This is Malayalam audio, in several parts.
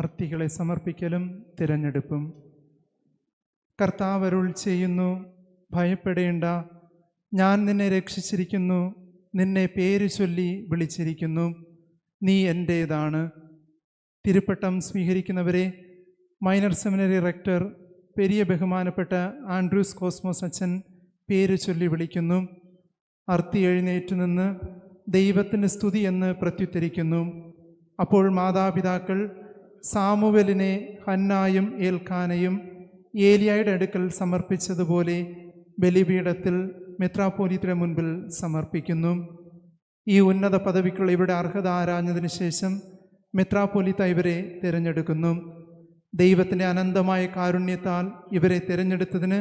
അർത്തികളെ സമർപ്പിക്കലും തിരഞ്ഞെടുപ്പും. കർത്താവ് അരുൾ ചെയ്യുന്നു, ഭയപ്പെടേണ്ട, ഞാൻ നിന്നെ രക്ഷിച്ചിരിക്കുന്നു, നിന്നെ പേര് ചൊല്ലി വിളിച്ചിരിക്കുന്നു, നീ എൻ്റേതാണ്. തിരുപ്പട്ടം സ്വീകരിക്കുന്നവരെ മൈനർ സെമിനറി റെക്ടർ പെരിയ ബഹുമാനപ്പെട്ട ആൻഡ്രൂസ് കോസ്മോസ് അച്ഛൻ പേര് ചൊല്ലി വിളിക്കുന്നു. അർത്തി എഴുന്നേറ്റ് നിന്ന് ദൈവത്തിന് സ്തുതി എന്ന് പ്രത്യുത്തരിക്കുന്നു. അപ്പോൾ മാതാപിതാക്കൾ സാമുവലിനെ ഹന്നായും ഏൽക്കാനയും ഏലിയായുടെ അടുക്കൽ സമർപ്പിച്ചതുപോലെ ബലിപീഠത്തിൽ മെത്രാപ്പോലീത്തയുടെ മുൻപിൽ സമർപ്പിക്കുന്നു. ഈ ഉന്നത പദവിക്കുള്ള ഇവരുടെ അർഹത ആരാഞ്ഞതിനു ശേഷം മെത്രാപ്പോലീത്ത ഇവരെ തിരഞ്ഞെടുക്കുന്നു. ദൈവത്തിൻ്റെ അനന്തമായ കാരുണ്യത്താൽ ഇവരെ തിരഞ്ഞെടുത്തതിന്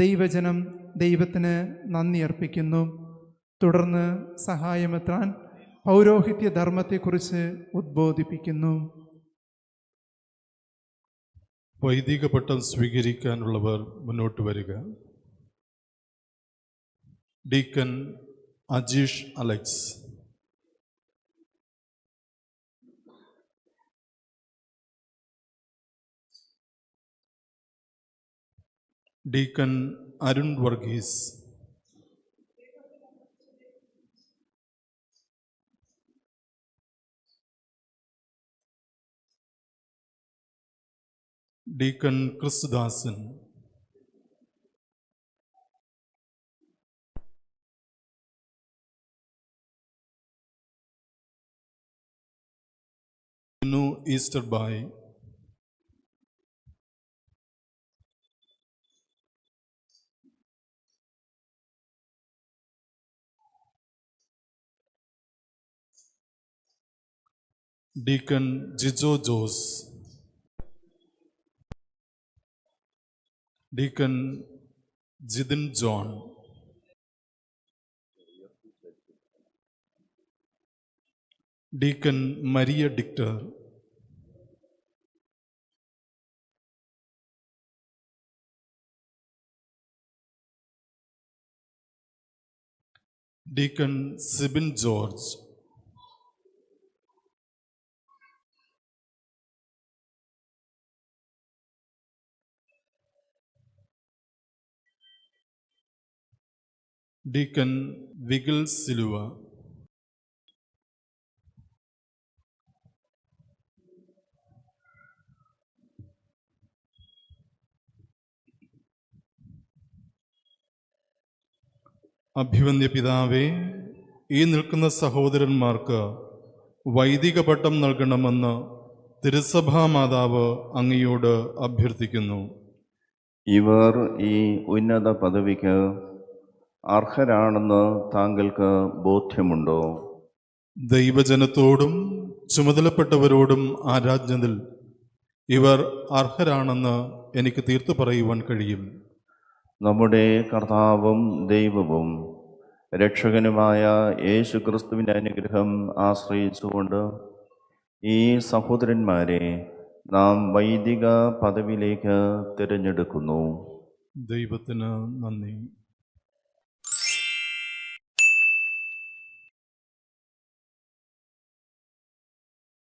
ദൈവജനം ദൈവത്തിന് നന്ദി അർപ്പിക്കുന്നു. തുടർന്ന് സഹായമെത്രാൻ പൗരോഹിത്യ ധർമ്മത്തെക്കുറിച്ച് ഉദ്ബോധിപ്പിക്കുന്നു. വൈദിക പട്ടം സ്വീകരിക്കാനുള്ളവർ മുന്നോട്ട് വരിക. Deacon Ajeesh Alex, deacon Arun Varghese, deacon Kristudasan, ഈസ്റ്റർ ബായ്, deacon Jijo Jose, deacon Jithin John, deacon Maria ഡിക്ടർ, deacon Sibin George, deacon Vigil Siluva, അഭിവന്ദ്യ പിതാവേ, ഈ നിൽക്കുന്ന സഹോദരന്മാർക്ക് വൈദിക പട്ടം നൽകണമെന്ന് തിരുസഭാ മാതാവ് അങ്ങയോട് അഭ്യർത്ഥിക്കുന്നു. ഇവർ ഈ ഉന്നത പദവിക്ക് അർഹരാണെന്ന് താങ്കൾക്ക് ബോധ്യമുണ്ടോ? ദൈവജനത്തോടും ചുമതലപ്പെട്ടവരോടും ആരാജ്ഞതിൽ ഇവർ അർഹരാണെന്ന് എനിക്ക് തീർത്തു പറയുവാൻ കഴിയും. നമ്മുടെ കർത്താവും ദൈവവും രക്ഷകനുമായ യേശു ക്രിസ്തുവിൻ്റെ അനുഗ്രഹം ആശ്രയിച്ചുകൊണ്ട് ഈ സഹോദരന്മാരെ നാം വൈദിക പദവിയിലേക്ക് തിരഞ്ഞെടുക്കുന്നു. ദൈവത്തിന് നന്ദി.